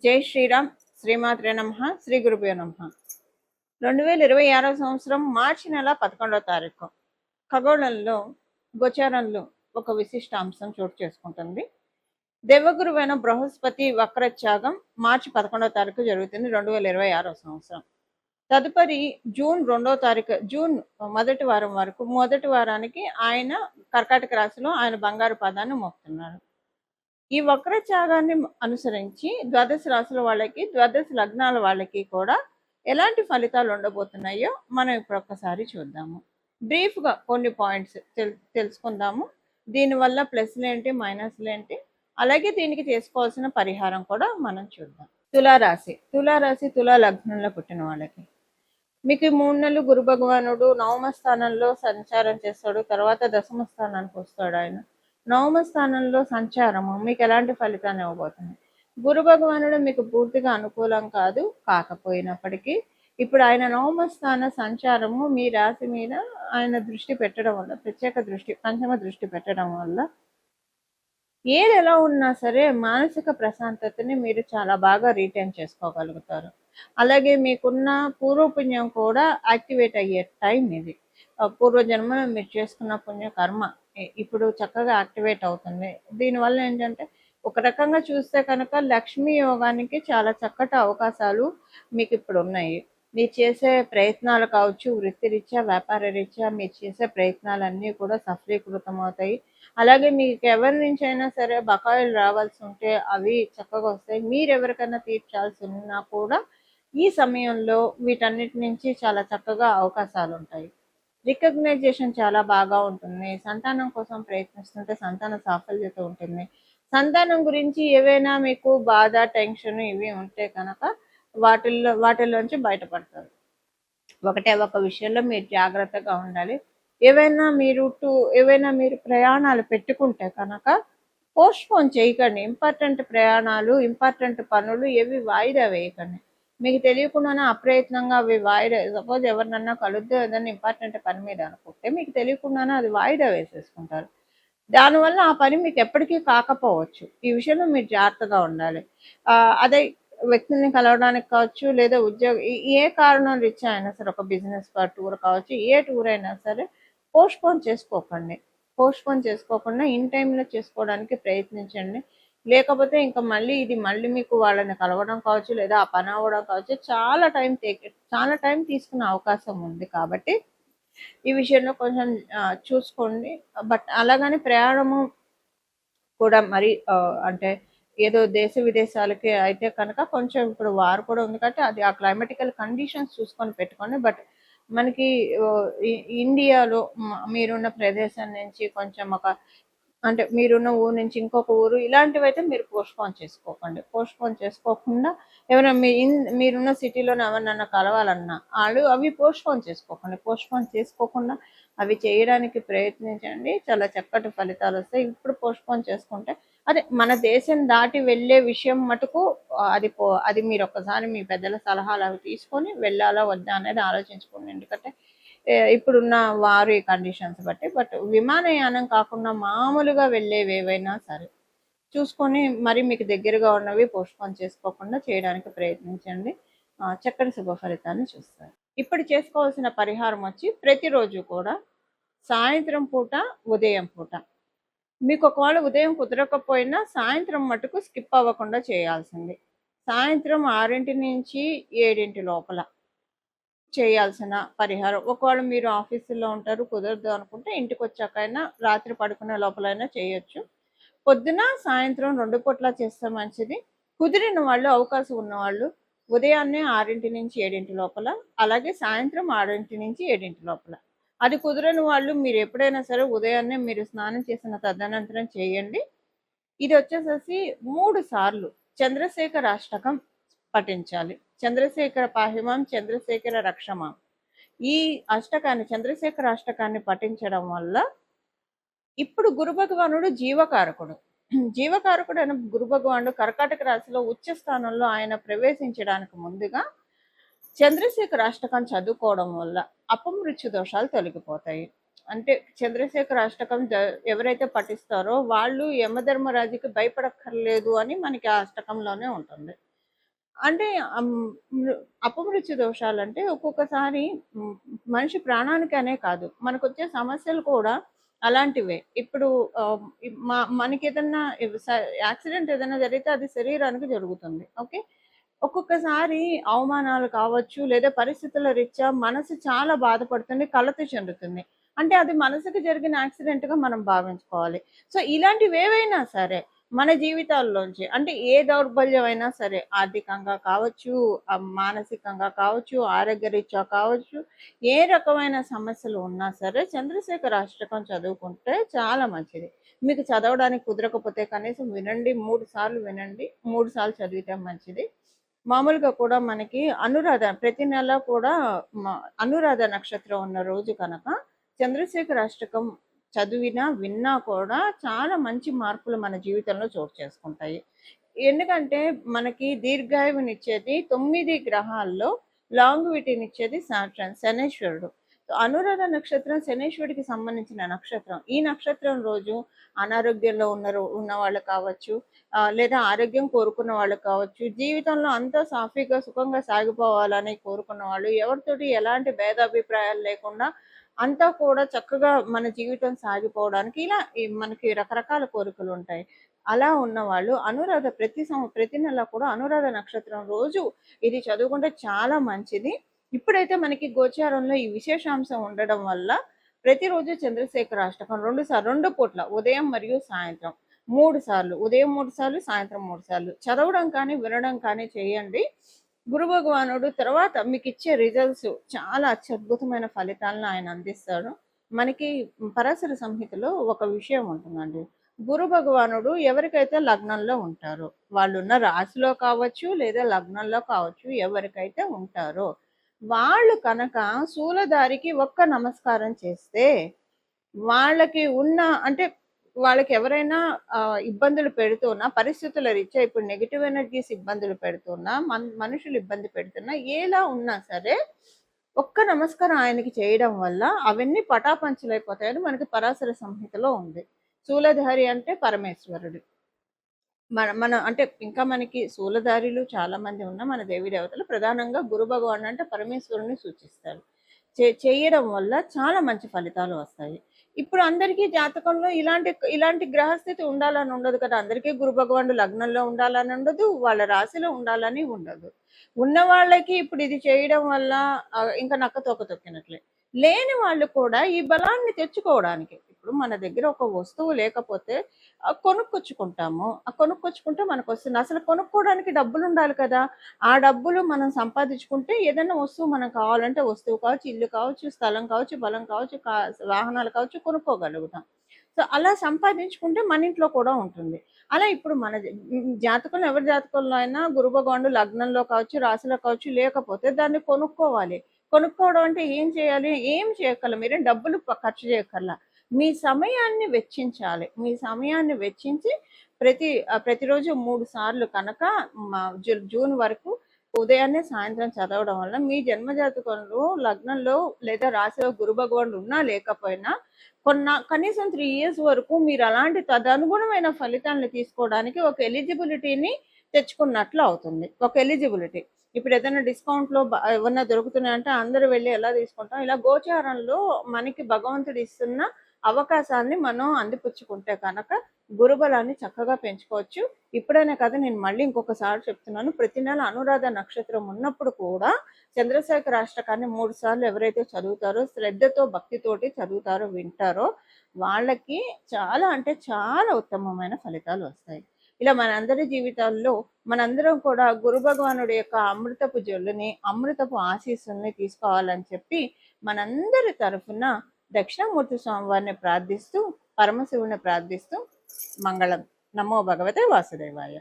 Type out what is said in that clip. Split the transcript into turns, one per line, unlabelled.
జై శ్రీరామ్. శ్రీమాత్రే నమః. శ్రీ గురుభ్యో నమః. 2026 సంవత్సరం మార్చి నెల 11వ తారీఖు ఖగోళంలో గోచారంలో ఒక విశిష్ట అంశం చోటు చేసుకుంటుంది. దేవగురువైన బృహస్పతి వక్రత్యాగం మార్చి 11వ తారీఖు జరుగుతుంది 2026 సంవత్సరం. తదుపరి జూన్ 2వ తారీఖు, జూన్ మొదటి వారం వరకు, మొదటి వారానికి ఆయన కర్కాటక రాశిలో ఆయన బంగారు పాదాన్ని మోపుతున్నారు. ఈ వక్రత్యాగాన్ని అనుసరించి ద్వాదశ రాశుల వాళ్ళకి, ద్వాదశ లగ్నాల వాళ్ళకి కూడా ఎలాంటి ఫలితాలు ఉండబోతున్నాయో మనం ఇప్పుడు ఒక్కసారి చూద్దాము. బ్రీఫ్గా కొన్ని పాయింట్స్ తెలుసుకుందాము. దీనివల్ల ప్లస్లు ఏంటి, మైనస్లు ఏంటి, అలాగే దీనికి చేసుకోవాల్సిన పరిహారం కూడా మనం చూద్దాం. తులారాశి. తులా లగ్నంలో పుట్టిన వాళ్ళకి మీకు 3 నెలలు గురు భగవానుడు నవమ స్థానంలో సంచారం చేస్తాడు. తర్వాత దశమ స్థానానికి వస్తాడు. ఆయన నవమ స్థానంలో సంచారము మీకు ఎలాంటి ఫలితాన్ని ఇవ్వబోతుంది? గురు భగవానుడు మీకు పూర్తిగా అనుకూలం కాదు, కాకపోయినప్పటికీ ఇప్పుడు ఆయన నవమ స్థాన సంచారము మీ రాశి మీద ఆయన దృష్టి పెట్టడం వల్ల, ప్రత్యేక దృష్టి, పంచమ దృష్టి పెట్టడం వల్ల ఏది ఎలా ఉన్నా సరే మానసిక ప్రశాంతతని మీరు చాలా బాగా రీటైన్ చేసుకోగలుగుతారు. అలాగే మీకున్న పూర్వపుణ్యం కూడా యాక్టివేట్ అయ్యే టైం ఇది. పూర్వజన్మలో మీరు చేసుకున్న పుణ్యకర్మ ఇప్పుడు చక్కగా యాక్టివేట్ అవుతుంది. దీనివల్ల ఏంటంటే ఒక రకంగా చూస్తే కనుక లక్ష్మీ యోగానికి చాలా చక్కటి అవకాశాలు మీకు ఇప్పుడు ఉన్నాయి. మీరు చేసే ప్రయత్నాలు కావచ్చు, వృత్తిరీత్యా, వ్యాపార రీత్యా మీరు చేసే ప్రయత్నాలన్నీ కూడా సఫలీకృతం అవుతాయి. అలాగే మీకు ఎవరి నుంచి అయినా సరే బకాయిలు రావాల్సి ఉంటే అవి చక్కగా వస్తాయి. మీరు ఎవరికైనా తీర్చాల్సి ఉన్నా కూడా ఈ సమయంలో వీటన్నిటి నుంచి చాలా చక్కగా అవకాశాలు ఉంటాయి. రికగ్నైజేషన్ చాలా బాగా ఉంటుంది. సంతానం కోసం ప్రయత్నిస్తుంటే సంతాన సాఫల్యత ఉంటుంది. సంతానం గురించి ఏవైనా మీకు బాధ, టెన్షన్ ఇవి ఉంటే కనుక వాటిల్లోంచి బయటపడతారు. ఒకటే ఒక విషయంలో మీరు జాగ్రత్తగా ఉండాలి. ఏవైనా మీరు ప్రయాణాలు పెట్టుకుంటే కనుక పోస్ట్పోన్ చేయకండి. ఇంపార్టెంట్ ప్రయాణాలు, ఇంపార్టెంట్ పనులు ఏవి వాయిదా వేయకండి. మీకు తెలియకుండానే అప్రయత్నంగా అవి వాయిదా, సపోజ్ ఎవరినన్నా కలుద్దో ఏదైనా ఇంపార్టెంట్ పని మీద అనుకుంటే మీకు తెలియకుండానే అది వాయిదా వేసేసుకుంటారు. దానివల్ల ఆ పని మీకు ఎప్పటికీ కాకపోవచ్చు. ఈ విషయంలో మీరు జాగ్రత్తగా ఉండాలి. అదే వ్యక్తుల్ని కలవడానికి కావచ్చు, లేదా ఏ కారణం రీత్యా అయినా సరే, ఒక బిజినెస్ టూర్ కావచ్చు, ఏ టూర్ అయినా సరే పోస్ట్పోన్ చేసుకోకండి. పోస్ట్పోన్ చేసుకోకుండా ఇన్ టైంలో చేసుకోవడానికి ప్రయత్నించండి. లేకపోతే ఇంకా మళ్ళీ మీకు వాళ్ళని కలవడం కావచ్చు, లేదా ఆ పని అవ్వడం కావచ్చు, చాలా టైం తీసుకునే అవకాశం ఉంది. కాబట్టి ఈ విషయంలో కొంచెం చూసుకోండి. బట్ అలాగని ప్రయాణము కూడా మరి అంటే ఏదో దేశ విదేశాలకి అయితే కనుక కొంచెం ఇప్పుడు వారు కూడా ఉంది కాబట్టి అది ఆ క్లైమాటికల్ కండిషన్స్ చూసుకొని పెట్టుకోండి. బట్ మనకి ఇండియాలో మీరున్న ప్రదేశం నుంచి కొంచెం అంటే మీరున్న ఊరు నుంచి ఇంకొక ఊరు ఇలాంటివి అయితే మీరు పోస్ట్పోన్ చేసుకోకండి. పోస్ట్పోన్ చేసుకోకుండా ఎవరైనా మీరున్న సిటీలోనే ఎవరినన్నా కలవాలన్నా అవి పోస్ట్పోన్ చేసుకోకుండా అవి చేయడానికి ప్రయత్నించండి. చాలా చక్కటి ఫలితాలు వస్తాయి. ఇప్పుడు పోస్ట్పోన్ చేసుకుంటే అదే మన దేశం దాటి వెళ్ళే విషయం మటుకు అది మీరు ఒక్కసారి మీ పెద్దల సలహాలు అవి తీసుకొని వెళ్ళాలా వద్దా అనేది ఆలోచించుకోండి. ఎందుకంటే ఇప్పుడున్న వారు ఈ కండిషన్స్ బట్టి. బట్ విమానయానం కాకుండా మామూలుగా వెళ్ళేవి ఏవైనా సరే చూసుకొని మరి మీకు దగ్గరగా ఉన్నవి పోస్ట్పోన్ చేసుకోకుండా చేయడానికి ప్రయత్నించండి. చక్కటి శుభ ఫలితాన్ని చూస్తారు. ఇప్పుడు చేసుకోవాల్సిన పరిహారం వచ్చి ప్రతిరోజు కూడా సాయంత్రం పూట, ఉదయం పూట, మీకు ఒకవేళ ఉదయం కుదరకపోయినా సాయంత్రం మటుకు స్కిప్ అవ్వకుండా చేయాల్సింది. సాయంత్రం 6 నుంచి 7 లోపల చేయాల్సిన పరిహారం. ఒకవేళ మీరు ఆఫీసులో ఉంటారు, కుదరదు అనుకుంటే ఇంటికి వచ్చాకైనా రాత్రి పడుకునే లోపలైనా చేయొచ్చు. పొద్దున, సాయంత్రం 2 పూట్ల చేస్తే మంచిది. కుదిరిన వాళ్ళు, అవకాశం ఉన్నవాళ్ళు ఉదయాన్నే 6 నుంచి 7 లోపల, అలాగే సాయంత్రం 6 నుంచి 7 లోపల. అది కుదరని వాళ్ళు మీరు ఎప్పుడైనా సరే ఉదయాన్నే మీరు స్నానం చేసిన తదనంతరం చేయండి. ఇది వచ్చేసేసి 3 సార్లు చంద్రశేఖర అష్టకం పఠించాలి. చంద్రశేఖర పాహిమాం, చంద్రశేఖర రక్షమాం. ఈ చంద్రశేఖర అష్టకాన్ని పఠించడం వల్ల ఇప్పుడు గురు భగవానుడు జీవకారకుడు అయిన గురు భగవానుడు కర్కాటక రాశిలో ఉచ్చ స్థానంలో ఆయన ప్రవేశించడానికి ముందుగా చంద్రశేఖర అష్టకం చదువుకోవడం వల్ల అపమృత్యు దోషాలు తొలగిపోతాయి. అంటే చంద్రశేఖర అష్టకం ఎవరైతే పఠిస్తారో వాళ్ళు యమధర్మరాజుకి భయపడక్కర్లేదు అని మనకి ఆ అష్టకంలోనే ఉంటుంది. అంటే అమ్, అపమృత్యు దోషాలంటే ఒక్కొక్కసారి మ్, మనిషి ప్రాణానికనే కాదు మనకొచ్చే సమస్యలు కూడా అలాంటివే. ఇప్పుడు ఆ, మనకి ఏదన్నా యాక్సిడెంట్ ఏదైనా జరిగితే అది శరీరానికి జరుగుతుంది. ఓకే. ఒక్కొక్కసారి అవమానాలు కావచ్చు లేదా పరిస్థితుల రీత్యా మనసు చాలా బాధపడుతుంది, కలత చెందుతుంది. అంటే అది మనసుకి జరిగిన యాక్సిడెంట్ గా మనం భావించుకోవాలి. సో ఇలాంటివి ఏవైనా సరే మన జీవితాల్లోంచి అంటే ఏ దౌర్బల్యం అయినా సరే ఆర్థికంగా కావచ్చు, మానసికంగా కావచ్చు, ఆరోగ్యరీత్యా కావచ్చు, ఏ రకమైన సమస్యలు ఉన్నా సరే చంద్రశేఖర అష్టకం చదువుకుంటే చాలా మంచిది. మీకు చదవడానికి కుదరకపోతే కనీసం వినండి, 3 సార్లు వినండి, 3 సార్లు చదివితే మంచిది. మామూలుగా కూడా మనకి అనురాధ ప్రతి నెల కూడా అనురాధ నక్షత్రం ఉన్న రోజు కనుక చంద్రశేఖర అష్టకం చదివినా విన్నా కూడా చాలా మంచి మార్పులు మన జీవితంలో చోటు చేసుకుంటాయి. ఎందుకంటే మనకి దీర్ఘాయువునిచ్చేది 9 గ్రహాల్లో లాంగ్విటీనిచ్చేది సాటర్న్, శనేశ్వరుడు. అనురాధ నక్షత్రం శనేశ్వరుడికి సంబంధించిన నక్షత్రం. ఈ నక్షత్రం రోజు అనారోగ్యంలో ఉన్న వాళ్ళు కావచ్చు, లేదా ఆరోగ్యం కోరుకున్న వాళ్ళు కావచ్చు, జీవితంలో అంతా సాఫీగా సుఖంగా సాగిపోవాలని కోరుకున్న వాళ్ళు, ఎవరితోటి ఎలాంటి భేదాభిప్రాయాలు లేకుండా అంతా కూడా చక్కగా మన జీవితం సాగిపోవడానికి ఇలా మనకి రకరకాల కోరికలు ఉంటాయి. అలా ఉన్నవాళ్ళు అనురాధ ప్రతి నెల కూడా అనురాధ నక్షత్రం రోజు ఇది చదువుకుంటే చాలా మంచిది. ఇప్పుడైతే మనకి గోచారంలో ఈ విశేషాంశం ఉండడం వల్ల ప్రతిరోజు చంద్రశేఖర అష్టకం 2 పూట్ల ఉదయం మరియు సాయంత్రం 3 సార్లు, ఉదయం 3 సార్లు, సాయంత్రం 3 సార్లు చదవడం కానీ వినడం కానీ చేయండి. గురు భగవానుడు తర్వాత మీకు ఇచ్చే రిజల్ట్స్ చాలా అత్యద్భుతమైన ఫలితాలను ఆయన అందిస్తాడు. మనకి పరాశర సంహితలో ఒక విషయం ఉంటుందండి. గురు భగవానుడు ఎవరికైతే లగ్నంలో ఉంటారో, వాళ్ళున్న రాశిలో కావచ్చు లేదా లగ్నంలో కావచ్చు, ఎవరికైతే ఉంటారో వాళ్ళు కనుక శూలధారికి ఒక్క నమస్కారం చేస్తే వాళ్ళకి ఉన్న అంటే వాళ్ళకి ఎవరైనా ఇబ్బందులు పెడుతున్నా, పరిస్థితుల రీత్యా ఇప్పుడు నెగిటివ్ ఎనర్జీస్ ఇబ్బందులు పెడుతున్నా, మనుషులు ఇబ్బంది పెడుతున్నా, ఎలా ఉన్నా సరే ఒక్క నమస్కారం ఆయనకి చేయడం వల్ల అవన్నీ పటాపంచలైపోతాయని మనకి పరాశర సంహితలో ఉంది. శూలధారి అంటే పరమేశ్వరుడు. మన అంటే ఇంకా మనకి శూలధారులు చాలా మంది ఉన్న మన దేవీ దేవతలు ప్రధానంగా గురు భగవాన్ అంటే పరమేశ్వరుని సూచిస్తారు. చేయడం వల్ల చాలా మంచి ఫలితాలు వస్తాయి. ఇప్పుడు అందరికీ జాతకంలో ఇలాంటి గ్రహస్థితి ఉండాలని ఉండదు కదా. అందరికీ గురు భగవానుడు లగ్నంలో ఉండాలని ఉండదు, వాళ్ళ రాశిలో ఉండాలని ఉండదు. ఉన్న వాళ్ళకి ఇప్పుడు ఇది చేయడం వల్ల ఇంకా నక్క తోక తొక్కినట్లే. లేని వాళ్ళు కూడా ఈ బలాన్ని తెచ్చుకోవడానికి ఇప్పుడు మన దగ్గర ఒక వస్తువు లేకపోతే కొనుక్కొచ్చుకుంటాము. కొనుక్కొచ్చుకుంటే మనకు వస్తుంది. అసలు కొనుక్కోవడానికి డబ్బులు ఉండాలి కదా. ఆ డబ్బులు మనం సంపాదించుకుంటే ఏదైనా వస్తువు మనం కావాలంటే వస్తువు కావచ్చు, ఇల్లు కావచ్చు, స్థలం కావచ్చు, బలం కావచ్చు, వాహనాలు కావచ్చు, కొనుక్కోగలుగుతాం. సో అలా సంపాదించుకుంటే మన ఇంట్లో కూడా ఉంటుంది. అలా ఇప్పుడు మన జాతకంలో ఎవరి జాతకంలో అయినా గురు భగవానుడు లగ్నంలో కావచ్చు, రాశిలో కావచ్చు లేకపోతే దాన్ని కొనుక్కోవాలి. కొనుక్కోవడం అంటే ఏం చేయాలి? ఏం చేయక్కర్ల, మీరేం డబ్బులు ఖర్చు చేయక్కర్లా. మీ సమయాన్ని వెచ్చించాలి. మీ సమయాన్ని వెచ్చించి ప్రతిరోజు 3 సార్లు కనుక జూన్ వరకు ఉదయాన్నే సాయంత్రం చదవడం వల్ల మీ జన్మజాతకంలో లగ్నంలో లేదా రాశిలో గురు భగవానుడు ఉన్నా లేకపోయినా కనీసం 3 years వరకు మీరు అలాంటి తదనుగుణమైన ఫలితాలను తీసుకోవడానికి ఒక ఎలిజిబిలిటీని తెచ్చుకున్నట్లు అవుతుంది. ఒక ఎలిజిబిలిటీ. ఇప్పుడు ఏదైనా డిస్కౌంట్లో ఏమన్నా దొరుకుతున్నాయంటే అందరూ వెళ్ళి ఎలా తీసుకుంటాం, ఇలా గోచారంలో మనకి భగవంతుడు ఇస్తున్న అవకాశాన్ని మనం అందిపుచ్చుకుంటే కనుక గురుబలాన్ని చక్కగా పెంచుకోవచ్చు. ఇప్పుడైనా కదా, నేను మళ్ళీ ఇంకొకసారి చెప్తున్నాను, ప్రతి నెల అనురాధ నక్షత్రం ఉన్నప్పుడు కూడా చంద్రశేఖర అష్టకాన్ని 3 సార్లు ఎవరైతే చదువుతారో, శ్రద్ధతో భక్తితోటి చదువుతారో, వింటారో వాళ్ళకి చాలా అంటే చాలా ఉత్తమమైన ఫలితాలు వస్తాయి. ఇలా మనందరి జీవితాల్లో మనందరం కూడా గురు భగవానుడి యొక్క అమృతపు జల్లుని, అమృతపు ఆశీస్సుల్ని తీసుకోవాలని చెప్పి మనందరి తరఫున దక్షిణామూర్తి స్వామివారిని ప్రార్థిస్తూ, పరమశివుని ప్రార్థిస్తూ మంగళం. నమో భగవతే వాసుదేవాయ.